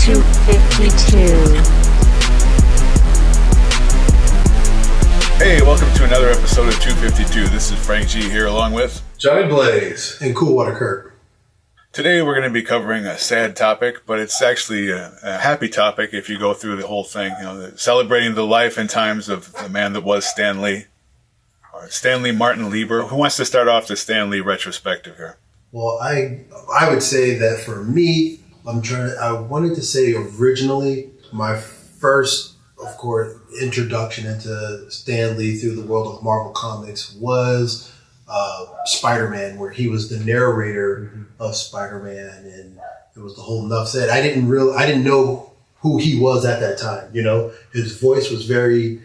252. Hey, welcome to another episode of 252. This is Frank G here along with Johnny Blaze and Coolwater Kurt. Today we're going to be covering a sad topic, but it's actually a happy topic if you go through the whole thing. You know, celebrating the life and times of the man that was Stan Lee, or Stanley Martin Lieber. Who wants to start off the Stan Lee retrospective here? Well, I would say that for me, I wanted to say originally my first, of course, introduction into Stan Lee through the world of Marvel Comics was Spider-Man, where he was the narrator of Spider-Man, and it was the whole Nuff Said. I didn't know who he was at that time. You know, his voice was very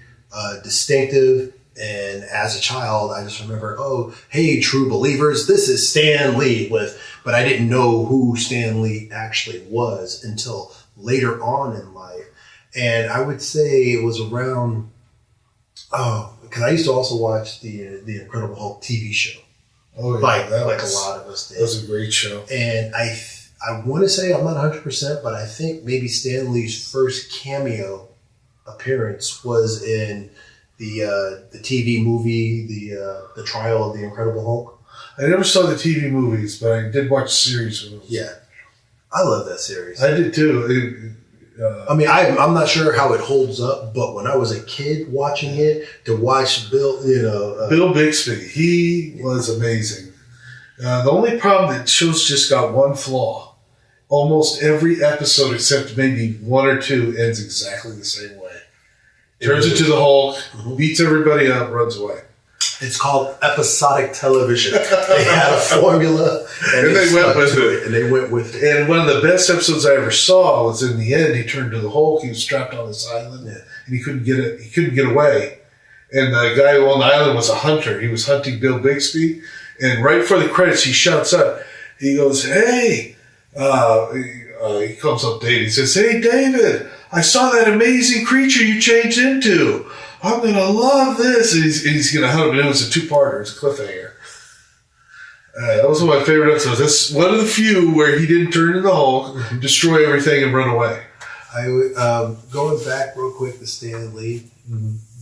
distinctive, and as a child, I just remember, oh, hey, true believers, this is Stan Lee. But I didn't know who Stan Lee actually was until later on in life, and I would say it was around. Because I used to also watch the Incredible Hulk TV show. Oh, yeah, like a lot of us did. That was a great show. And I want to say, I'm not 100%, but I think maybe Stan Lee's first cameo appearance was in the TV movie, the Trial of the Incredible Hulk. I never saw the TV movies, but I did watch the series with them. Yeah. I love that series. I did too. I'm not sure how it holds up, but when I was a kid watching it, to watch Bill, Bill Bixby, he was amazing. The only problem that show's just got one flaw. Almost every episode, except maybe one or two, ends exactly the same way. Turns into the Hulk, beats everybody up, runs away. It's called episodic television. They had a formula, and they went with it. And they went with it. And one of the best episodes I ever saw was in the end. He turned to the Hulk. He was strapped on this island, and he couldn't get it. He couldn't get away. And the guy who owned the island was a hunter. He was hunting Bill Bixby, and right before the credits, he shouts up. He goes, "Hey!" He comes up David. He says, "Hey, David! I saw that amazing creature you changed into. I'm going to love this." And he's going to hunt him. And it was a two-parter. It's a cliffhanger. That was one of my favorite episodes. That's one of the few where he didn't turn into the Hulk, destroy everything, and run away. Going back real quick to Stan Lee,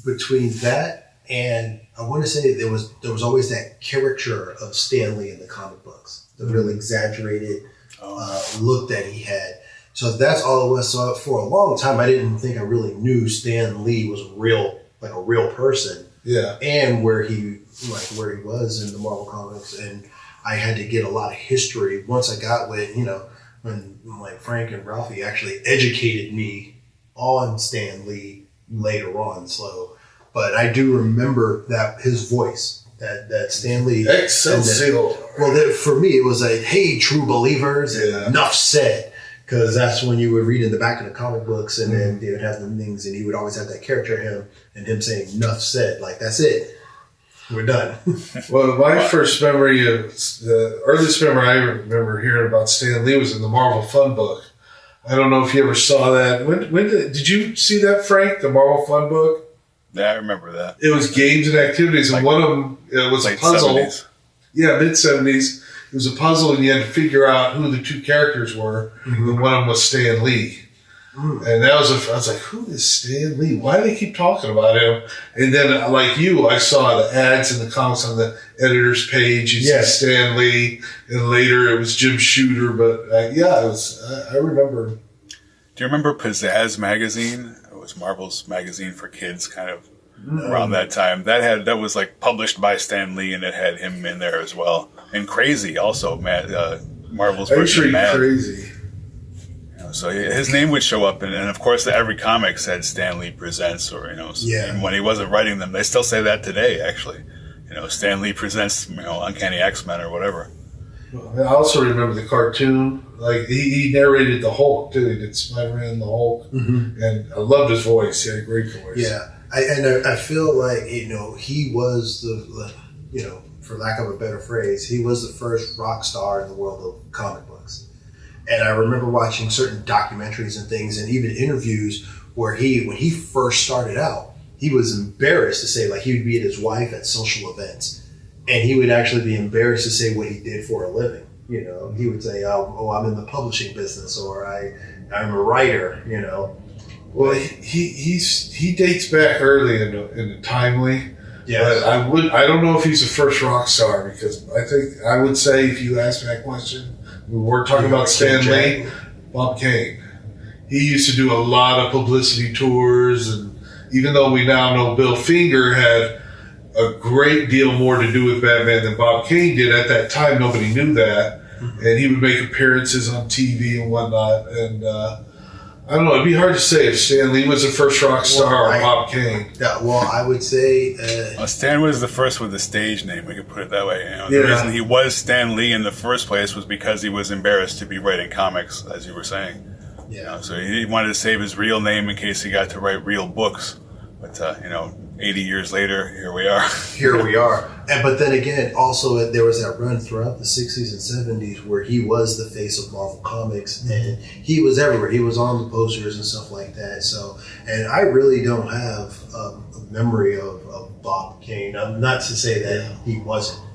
between that and I want to say there was always that caricature of Stan Lee in the comic books, the really exaggerated look that he had. So that's all it was. So for a long time, I didn't think I really knew Stan Lee was a real person. Yeah. And where he was in the Marvel Comics. And I had to get a lot of history once I got with, when like Frank and Ralphie actually educated me on Stan Lee later on. So, but I do remember that his voice, that Stan Lee. Excelsior. For me, it was like, hey, true believers, and Nuff Said. Because that's when you would read in the back of the comic books, and then they would have the things, and he would always have that character of him saying, "Nuff said," like that's it, we're done. Well, my first memory the earliest memory I remember hearing about Stan Lee was in the Marvel Fun Book. I don't know if you ever saw that. When did you see that, Frank? The Marvel Fun Book? Yeah, I remember that. It was games and activities, and one of them was a puzzle. 70s. Yeah, mid-70s. It was a puzzle, and you had to figure out who the two characters were. And one of them was Stan Lee. And that was I was like, who is Stan Lee? Why do they keep talking about him? And then, like you, I saw the ads in the comics on the editor's page. You see Stan Lee, and later it was Jim Shooter. But it was. I remember. Do you remember Pizzazz magazine? It was Marvel's magazine for kids, kind of around that time. That was like published by Stan Lee, and it had him in there as well. And Crazy also, Marvel's version of Mad. Crazy. So his name would show up, and of course every comic said Stan Lee Presents, or and when he wasn't writing them, they still say that today. Actually, Stan Lee Presents, Uncanny X-Men or whatever. I also remember the cartoon. Like he narrated the Hulk too. He did Spider-Man, the Hulk, and I loved his voice. He had a great voice. Yeah, I feel like he was the for lack of a better phrase, he was the first rock star in the world of comic books. And I remember watching certain documentaries and things, and even interviews where when he first started out, he was embarrassed to say, like, he would be at his wife at social events, and he would actually be embarrassed to say what he did for a living. He would say, "Oh, I'm in the publishing business," or I'm a writer, you know. Well, he dates back early in the Timely. Yes. But I don't know if he's the first rock star, because I would say, if you ask me that question, we were talking about Stan Lee, Bob Kane. He used to do a lot of publicity tours, and even though we now know Bill Finger had a great deal more to do with Batman than Bob Kane did, at that time nobody knew that, and he would make appearances on TV and whatnot, and I don't know, it'd be hard to say if Stan Lee was the first rock star or Bob Kane. Yeah, well, I would say... Stan was the first with a stage name, we could put it that way. You know, Yeah. The reason he was Stan Lee in the first place was because he was embarrassed to be writing comics, as you were saying. Yeah. You know, so he wanted to save his real name in case he got to write real books. But, 80 years later, here we are. Here we are. But then again, also there was that run throughout the 60s and 70s where he was the face of Marvel Comics, and he was everywhere. He was on the posters and stuff like that. So, and I really don't have a memory of Bob Kane. Not to say that he wasn't.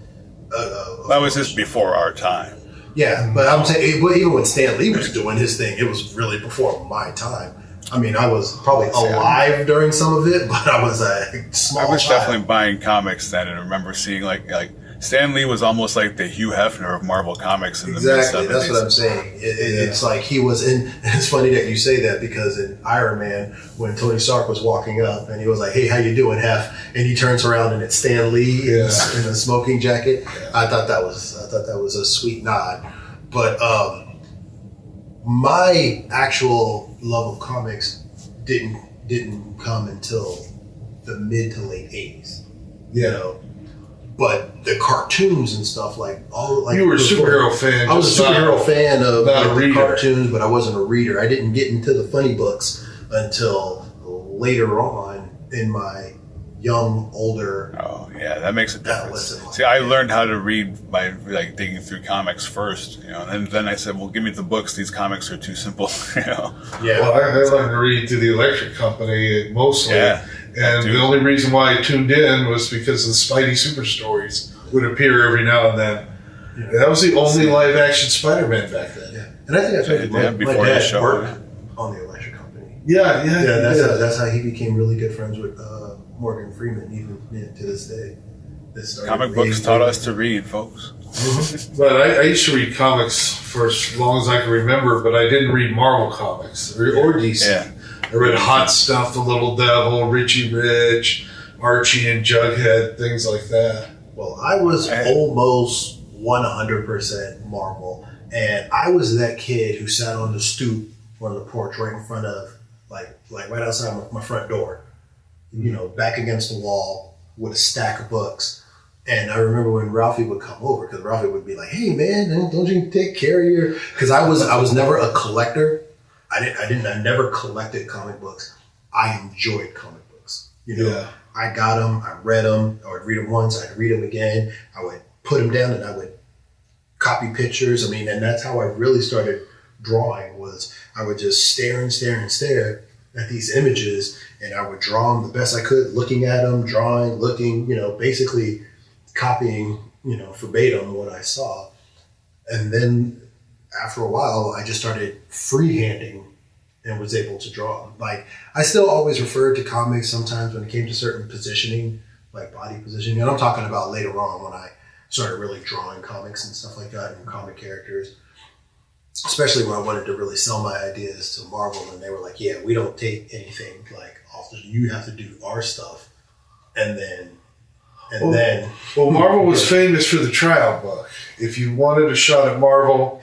That was just before our time. Yeah, but I'm saying, even when Stan Lee was doing his thing, it was really before my time. I mean, I was probably alive during some of it, but I was a small I was child. definitely buying comics then, and I remember seeing like Stan Lee was almost like the Hugh Hefner of Marvel Comics in the Exactly, mid-70s. that's what I'm saying. It's like he was in. It's funny that you say that, because in Iron Man, when Tony Stark was walking up and he was like, "Hey, how you doing, Hef?" and he turns around and it's Stan Lee in a smoking jacket. Yeah. I thought that was a sweet nod, but my actual love of comics didn't come until the mid to late 80s. You know. But the cartoons and stuff, you were a superhero fan. I was a superhero fan of the cartoons, but I wasn't a reader. I didn't get into the funny books until later on in my older. Oh yeah, that makes a difference. See, I learned how to read by digging through comics first, and then I said, "Well, give me the books. These comics are too simple." Yeah. Well, I learned to read through the Electric Company mostly. Yeah. And the only reason why I tuned in was because the Spidey Super Stories would appear every now and then. Yeah. That was the only live-action Spider-Man back then. Yeah. And I think I told you, my dad worked on the Electric Company. Yeah. That's how he became really good friends with Morgan Freeman, even to this day. Comic books taught us to read, folks. Mm-hmm. But I used to read comics for as long as I can remember, but I didn't read Marvel comics or DC. Yeah. I read Hot Stuff, The Little Devil, Richie Rich, Archie and Jughead, things like that. Well, I was almost 100% Marvel. And I was that kid who sat on the stoop on the porch right in front of, like right outside my front door, back against the wall with a stack of books. And I remember when Ralphie would come over, because Ralphie would be like, "Hey man, don't you take care of your..." Because I was never a collector. I never collected comic books. I enjoyed comic books. I got them, I read them, I would read them once, I'd read them again, I would put them down and I would copy pictures. I mean, and that's how I really started drawing, was I would just stare and stare and stare at these images, and I would draw them the best I could, looking at them, drawing, looking, basically copying, verbatim what I saw. And then after a while, I just started freehanding and was able to draw. I still always referred to comics sometimes when it came to certain positioning, like body positioning. And I'm talking about later on when I started really drawing comics and stuff like that, and comic characters. Especially when I wanted to really sell my ideas to Marvel, and they were like, "Yeah, we don't take anything off. You have to do our stuff." Well, Marvel was famous for the trial book. If you wanted a shot at Marvel,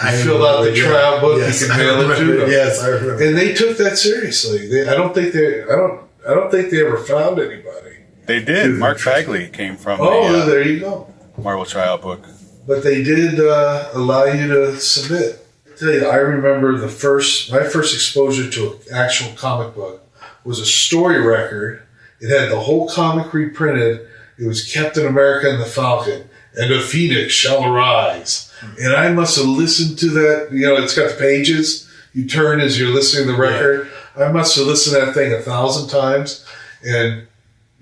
you filled out the trial book. Yes, you could mail it to them. Yes, I remember. And they took that seriously. I don't think they ever found anybody. They did. Mark Bagley came from. There you go. Marvel trial book. But they did allow you to submit. I tell you, I remember my first exposure to an actual comic book was a story record. It had the whole comic reprinted. It was Captain America and the Falcon, and the Phoenix shall arise. And I must have listened to that. It's got the pages you turn as you're listening to the record. Yeah. I must have listened to that thing 1,000 times. And,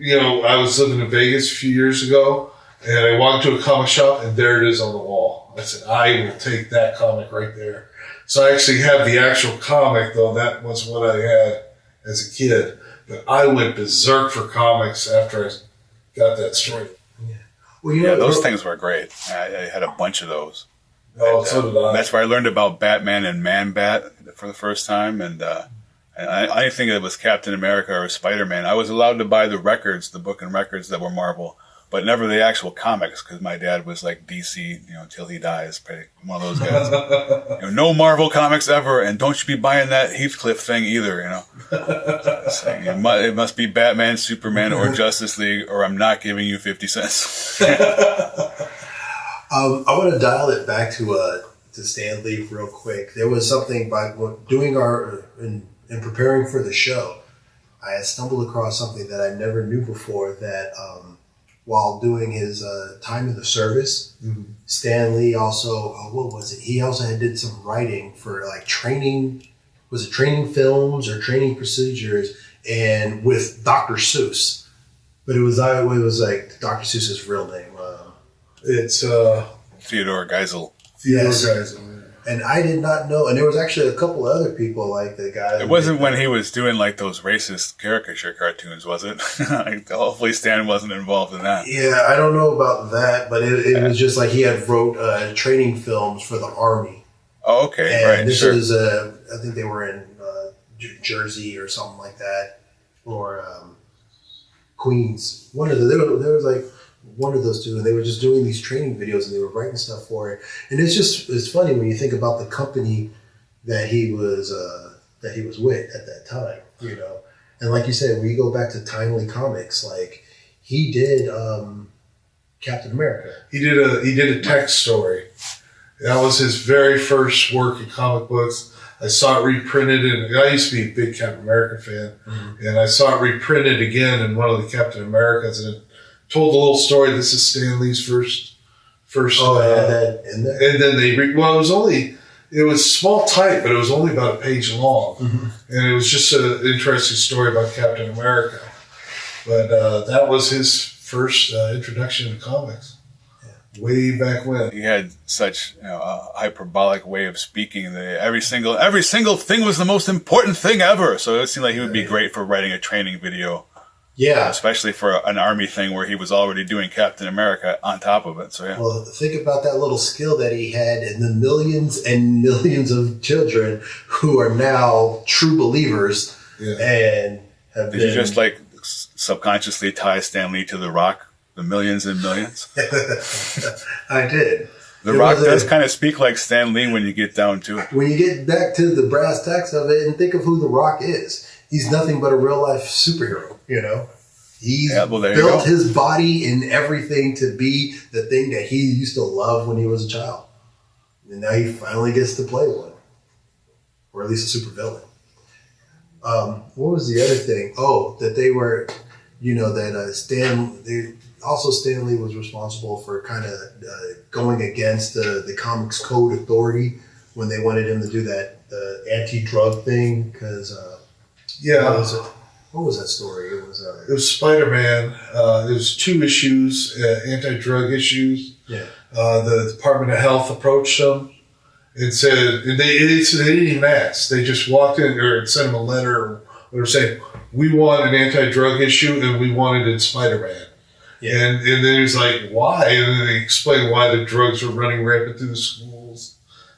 I was living in Vegas a few years ago, And I walked to a comic shop, and there it is on the wall. I said, I will take that comic right there. So I actually have the actual comic, though that was what I had as a kid. But I went berserk for comics after I got that story. Yeah. Well, those things were great. I had a bunch of those. Oh, so did I. That's where I learned about Batman and Man-Bat for the first time. And I didn't think it was Captain America or Spider-Man. I was allowed to buy the records, the book and records that were Marvel, but never the actual comics because my dad was like DC, until he dies. Pretty one of those guys. No Marvel comics ever, and don't you be buying that Heathcliff thing either. It must be Batman, Superman, or Justice League, or I'm not giving you 50 cents. I want to dial it back to Stan Lee real quick. There was something by doing in preparing for the show. I had stumbled across something that I never knew before. That while doing his time in the service, Stan Lee also what was it? He also did some writing for like training. Was it training films or training procedures? And with Dr. Seuss, but it was like Dr. Seuss's real name. It's Theodore Geisel. Yes. Geisel. And I did not know. And there was actually a couple of other people like the guy. It wasn't when he was doing like those racist caricature cartoons, was it? Hopefully Stan wasn't involved in that. Yeah, I don't know about that, but it was just like he had wrote training films for the Army. Oh, okay, and right. This sure. was, I think they were in Jersey or something like that, or Queens. One of there was like one of those two, and they were just doing these training videos and they were writing stuff for it. And it's funny when you think about the company that he was with at that time, And like you said, when you go back to Timely Comics, like he did Captain America. He did a text story. That was his very first work in comic books. I saw it reprinted, and I used to be a big Captain America fan, and I saw it reprinted again in one of the Captain Americas, and it told a little story. This is Stan Lee's first. Oh, that in there. And then it was small type, but it was only about a page long, and it was just an interesting story about Captain America. But that was his first introduction to comics. Way back when. He had such a hyperbolic way of speaking that every single thing was the most important thing ever. So it seemed like he would be great for writing a training video. Yeah. Especially for an Army thing where he was already doing Captain America on top of it. So yeah. Well, think about that little skill that he had and the millions and millions of children who are now true believers and have Did you just like subconsciously tie Stan Lee to The Rock? The millions and millions? I did. The Rock does kind of speak like Stan Lee when you get down to it. When you get back to the brass tacks of it and think of who The Rock is, he's nothing but a real life superhero, He's built his body and everything to be the thing that he used to love when he was a child. And now he finally gets to play one. Or at least a supervillain. What was the other thing? Oh, that they were, Stan Lee was responsible for kind of going against the Comics Code Authority when they wanted him to do that anti-drug thing. Because what was that story? It was Spider-Man. It was 2 issues, anti-drug issues. Yeah. The Department of Health approached them and said, they didn't even ask. They just walked in or sent him a letter. They were saying, we want an anti-drug issue and we want it in Spider-Man. Yeah. And then he was like, why? And then they explained why the drugs were running rampant through the schools.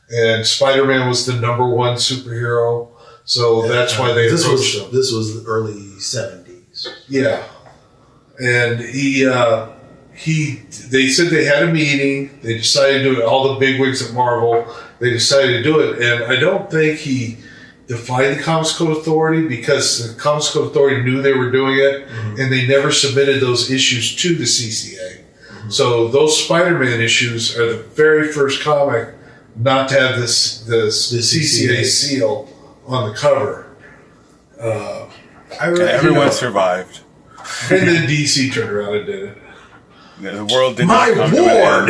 And Spider-Man was the number 1 superhero. So that's why they approached him. This was the early 70s. Yeah. And they said they had a meeting. They decided to do it. All the bigwigs at Marvel, they decided to do it. And I don't think he defied the Comics Code Authority because the Comics Code Authority knew they were doing it, and they never submitted those issues to the CCA. So those Spider-Man issues are the very first comic not to have the CCA seal on the cover. Everyone survived. And then DC turned around and did it. The world didn't My come ward! to an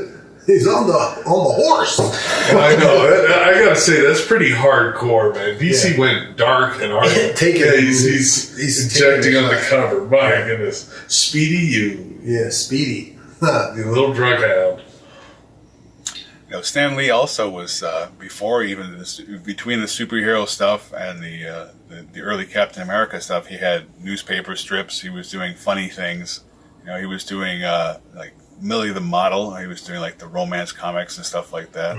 end. He's on the horse. I know. I gotta say that's pretty hardcore, man. DC went dark and hard. He's injecting on the cover. My goodness, Speedy, you. Yeah, Speedy. The little drug hound. Stan Lee also was before even between the superhero stuff and the early Captain America stuff. He had newspaper strips. He was doing funny things. He was doing like Millie the Model. He was doing like the romance comics and stuff like that,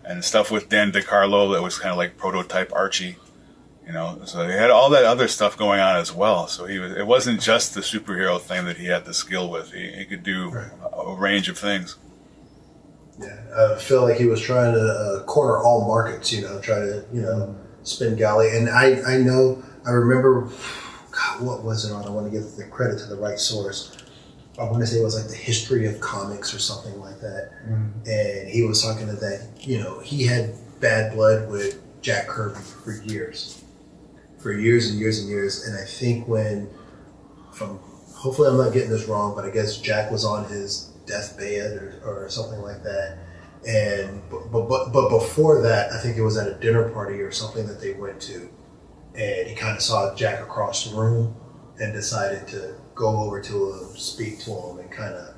and stuff with Dan DeCarlo that was kind of like prototype Archie. So he had all that other stuff going on as well. So it wasn't just the superhero thing that he had the skill with. He could do a range of things. Yeah, I feel like he was trying to corner all markets, try to, spin galley. And I remember, God, what was it on? I want to give the credit to the right source. I want to say it was like the History of Comics or something like that. And he was talking to that, he had bad blood with Jack Kirby for years and years and years. And I think hopefully I'm not getting this wrong, but I guess Jack was on his deathbed or something like that, and but before that, I think it was at a dinner party or something that they went to, and he kind of saw Jack across the room and decided to go over to him, speak to him, and kind of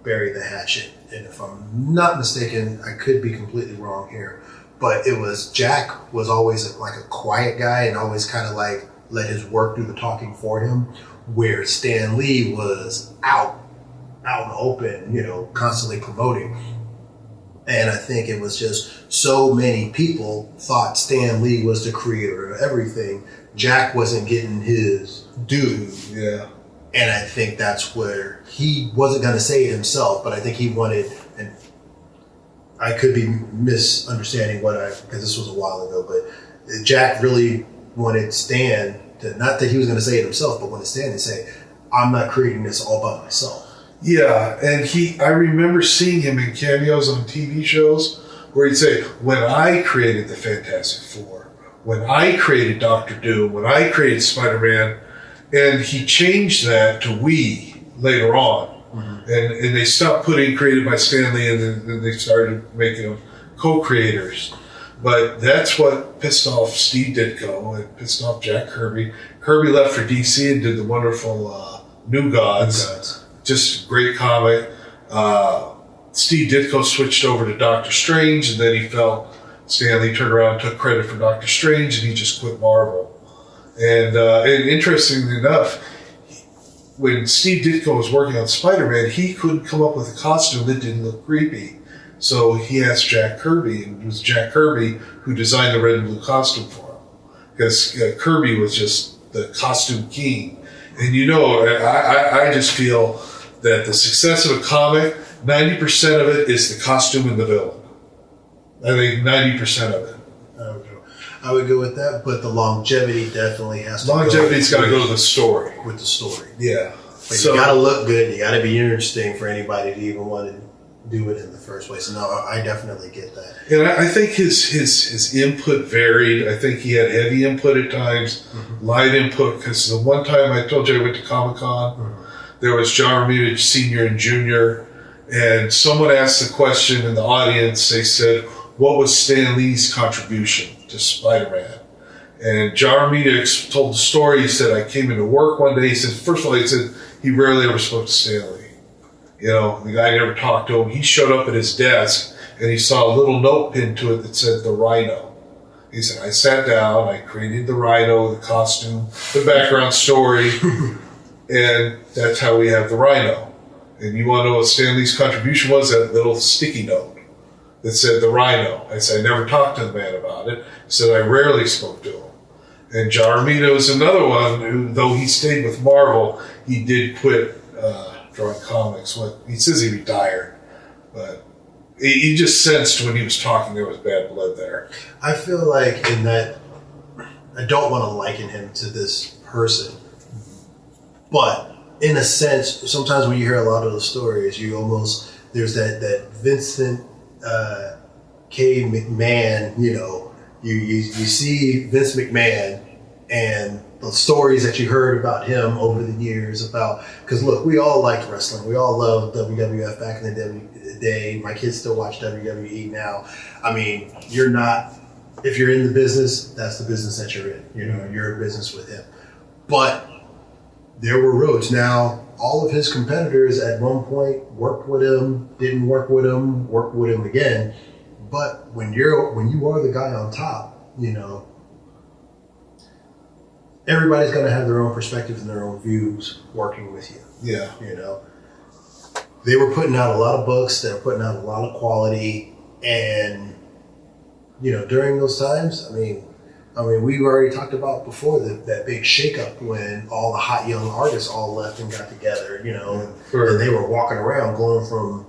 bury the hatchet. And if I'm not mistaken, I could be completely wrong here, but it was Jack was always like a quiet guy and always kind of like let his work do the talking for him, where Stan Lee was out in the open, constantly promoting. And I think it was just so many people thought Stan Lee was the creator of everything. Jack wasn't getting his due. Yeah. And I think that's where he wasn't going to say it himself, but I think he wanted, and I could be misunderstanding because this was a while ago, but Jack really wanted Stan to, not that he was going to say it himself, but wanted Stan to say, I'm not creating this all by myself. Yeah, and I remember seeing him in cameos on TV shows where he'd say, when I created the Fantastic Four, when I created Doctor Doom, when I created Spider-Man, and he changed that to we later on. And they stopped putting created by Stan Lee, and then they started making them co-creators. But that's what pissed off Steve Ditko and pissed off Jack Kirby. Kirby left for DC and did the wonderful New Gods. Just a great comic. Steve Ditko switched over to Doctor Strange, and then he felt Stan Lee turned around and took credit for Doctor Strange, and he just quit Marvel. And interestingly enough, when Steve Ditko was working on Spider-Man, he couldn't come up with a costume that didn't look creepy. So he asked Jack Kirby, and it was Jack Kirby who designed the red and blue costume for him. Because Kirby was just the costume king. And I just feel that the success of a comic, 90% of it is the costume and the villain. I think 90% of it. I would go with that, but the longevity definitely has to Longevity's got to go to the story. With the story. Yeah. But you got to look good. You got to be interesting for anybody to even want to do it in the first place. No, I definitely get that. And I think his input varied. I think he had heavy input at times, light input, because the one time I told you I went to Comic-Con, there was John Romita Sr. and Jr., and someone asked the question in the audience. They said, what was Stan Lee's contribution to Spider-Man? And John Romita told the story. He said, I came into work one day. He said, first of all, he rarely ever spoke to Stan Lee. The guy never talked to him. He showed up at his desk, and he saw a little note pinned to it that said, the Rhino. He said, I sat down, I created the Rhino, the costume, the background story, and that's how we have the Rhino. And you want to know what Stan Lee's contribution was? That little sticky note that said the Rhino. I said, I never talked to the man about it. He said, I rarely spoke to him. And John Romita was another one who, though he stayed with Marvel, he did quit drawing comics. He says he retired, but he just sensed when he was talking there was bad blood there. I feel like in that, I don't want to liken him to this person, but in a sense, sometimes when you hear a lot of those stories, there's that Vincent K. McMahon, you see Vince McMahon and the stories that you heard about him over the years because look, we all liked wrestling. We all loved WWF back in the day. My kids still watch WWE now. I mean, if you're in the business, that's the business that you're in. You're in business with him. But there were roads. Now, all of his competitors at one point worked with him, didn't work with him, worked with him again. But when you are the guy on top, you know, everybody's going to have their own perspectives and their own views working with you. Yeah. You know, they were putting out a lot of books. They were putting out a lot of quality, and you know, during those times, I mean, we've already talked about before that big shakeup when all the hot young artists all left and got together. You know, and they were walking around going from,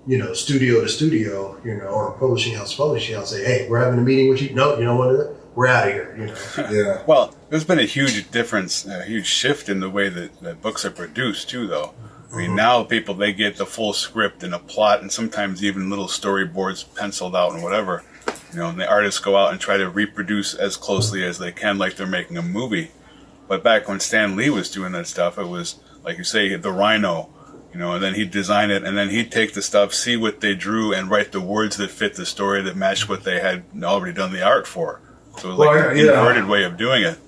you know, studio to studio, you know, or publishing house to publishing house. Say, hey, we're having a meeting with you. No, you don't want to do it. We're out of here. You know. Yeah. Well, there's been a huge difference, a huge shift in the way that books are produced too, though. I mean, now people, they get the full script and a plot, and sometimes even little storyboards penciled out and whatever. You know, and the artists go out and try to reproduce as closely as they can, like they're making a movie. But back when Stan Lee was doing that stuff, it was, like you say, the Rhino, you know, and then he'd design it, and then he'd take the stuff, see what they drew, and write the words that fit the story that matched what they had already done the art for. So it was like an inverted way of doing it.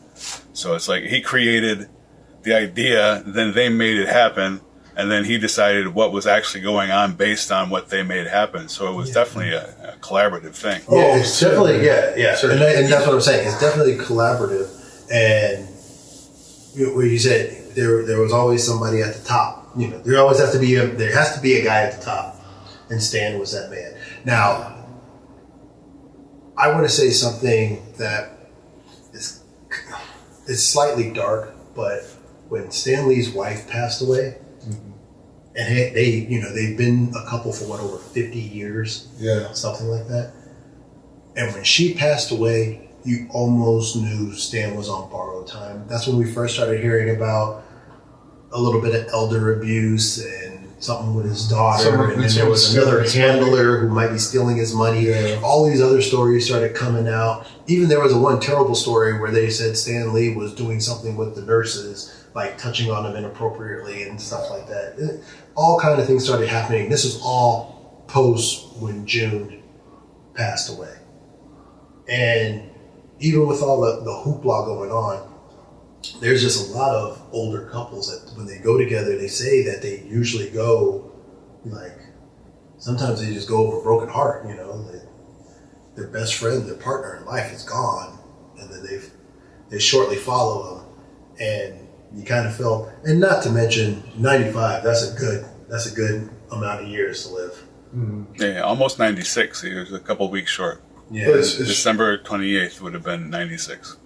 So it's like he created the idea, then they made it happen, and then he decided what was actually going on based on what they made happen. So it was definitely a collaborative thing. Yeah, it's definitely, and that's what I'm saying. It's definitely collaborative, and what you said, there was always somebody at the top. You know, there has to be a guy at the top, and Stan was that man. Now, I want to say something that is slightly dark, but when Stan Lee's wife passed away, and they've been a couple for over 50 years, something like that. And when she passed away, you almost knew Stan was on borrowed time. That's when we first started hearing about a little bit of elder abuse and something with his daughter, and then there was another handler who might be stealing his money. All these other stories started coming out. Even there was one terrible story where they said Stan Lee was doing something with the nurses, like touching on them inappropriately and stuff like that. All kind of things started happening. This was all post when June passed away. And even with all the hoopla going on, there's just a lot of older couples that when they go together, they say that they usually go, like, sometimes they just go over a broken heart, you know, their best friend, their partner in life is gone, and then they shortly follow them, and you kind of feel, and not to mention 95, that's a good amount of years to live. Mm-hmm. Yeah, almost 96. He was a couple weeks short. Yeah, December 28th would have been 96.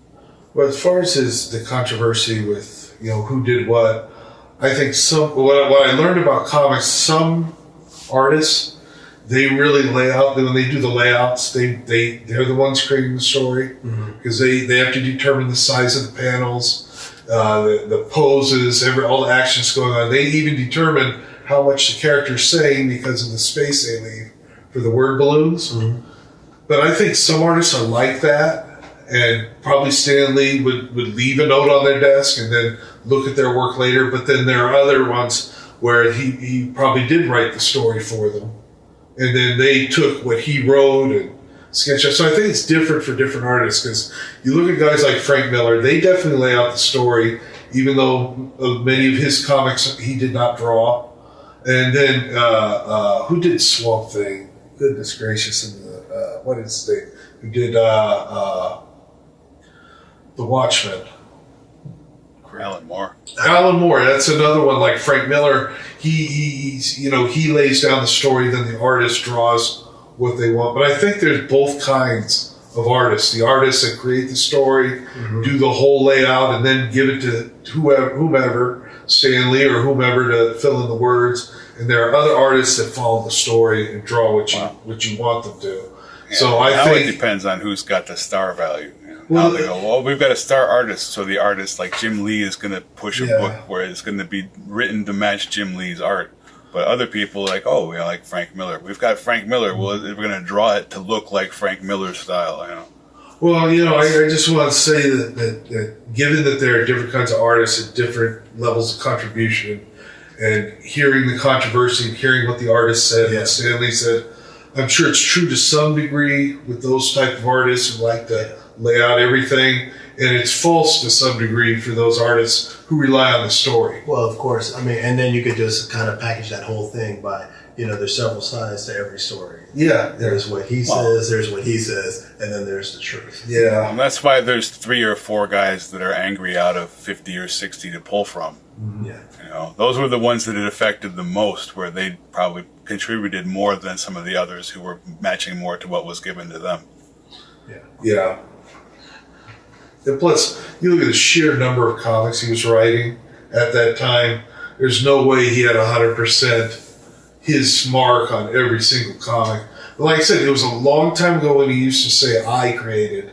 But as far as the controversy with, you know, who did what, I think what I learned about comics, some artists, they really lay out, when they do the layouts, they're the ones creating the story, because they have to determine the size of the panels, the poses, all the actions going on. They even determine how much the character's saying because of the space they leave for the word balloons. Mm-hmm. But I think some artists are like that. And probably Stan Lee would leave a note on their desk and then look at their work later. But then there are other ones where he probably did write the story for them. And then they took what he wrote and sketched up. So I think it's different for different artists, because you look at guys like Frank Miller, they definitely lay out the story, even though many of his comics he did not draw. And then who did Swamp Thing? Goodness gracious. And what is his name? Who did... The Watchmen. Alan Moore. Alan Moore, that's another one. Like Frank Miller, he lays down the story, then the artist draws what they want. But I think there's both kinds of artists. The artists that create the story, do the whole layout, and then give it to whomever, Stan Lee or whomever, to fill in the words. And there are other artists that follow the story and draw what you want them to. Yeah, so I think it depends on who's got the star value. Now they go, well, we've got a star artist, so the artist like Jim Lee is going to push a book where it's going to be written to match Jim Lee's art. But other people like, oh, we like Frank Miller. We've got Frank Miller. Well, we're going to draw it to look like Frank Miller's style, you know. Well, you know, I just want to say that given that there are different kinds of artists at different levels of contribution, and hearing the controversy and hearing what the artist said, what Stan Lee said, I'm sure it's true to some degree with those type of artists who like to lay out everything, and it's false to some degree for those artists who rely on the story. Well, of course. I mean, and then you could just kind of package that whole thing by, there's several sides to every story. Yeah, There's what he says, there's what he says, and then there's the truth. yeah, And that's why there's 3 or 4 guys that are angry out of 50 or 60 to pull from. Yeah. Those were the ones that it affected the most, where they probably contributed more than some of the others who were matching more to what was given to them. yeah. And plus, you look at the sheer number of comics he was writing at that time. There's no way he had 100% his mark on every single comic. But like I said, it was a long time ago when he used to say, "I created,"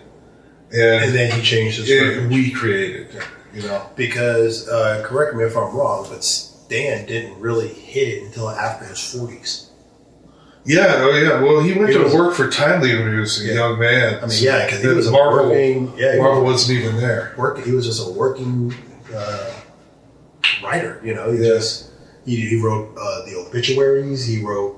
And then he changed his and we created. Because, correct me if I'm wrong, but Stan didn't really hit it until after his 40s. Yeah, oh yeah. Well, he went to work for Timely when he was a young man. I mean, yeah, because he was Marvel wasn't even there. He was just a working writer. He wrote the obituaries. He wrote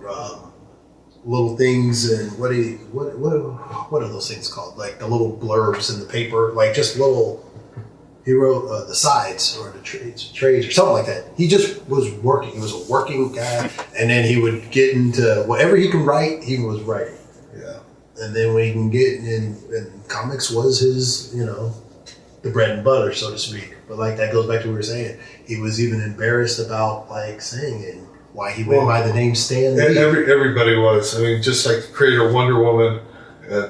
little things, and what are those things called? Like the little blurbs in the paper, like just little. He wrote the sides or the trades or something like that. He just was working. He was a working guy, and then he would get into whatever he can write. He was writing. Yeah. And then when he can get in comics was his, the bread and butter, so to speak. But like that goes back to what we were saying. He was even embarrassed about like saying it, why he went by the name Stan Lee. Everybody was. I mean, just like the creator of Wonder Woman,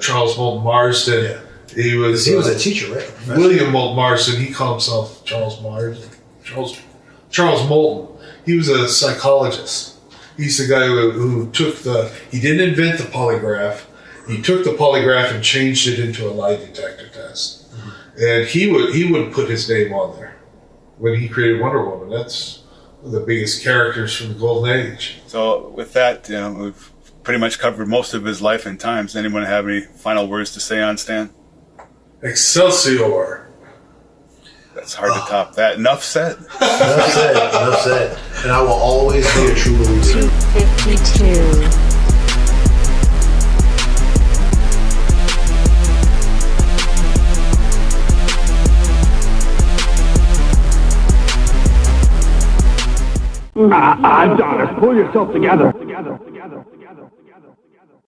Charles Moulton Marsden. Yeah. He was a teacher, right? William Moulton Marsden. He called himself Charles Marsden. Charles Moulton. He was a psychologist. He's the guy who took he didn't invent the polygraph. He took the polygraph and changed it into a lie detector test. Mm-hmm. And he would put his name on there when he created Wonder Woman. That's one of the biggest characters from the Golden Age. So with that, we've pretty much covered most of his life and times. Anyone have any final words to say on Stan? Excelsior. That's hard to top that. Enough said. Enough said. And I will always be a true believer. 252. Odds on it. Pull yourself together.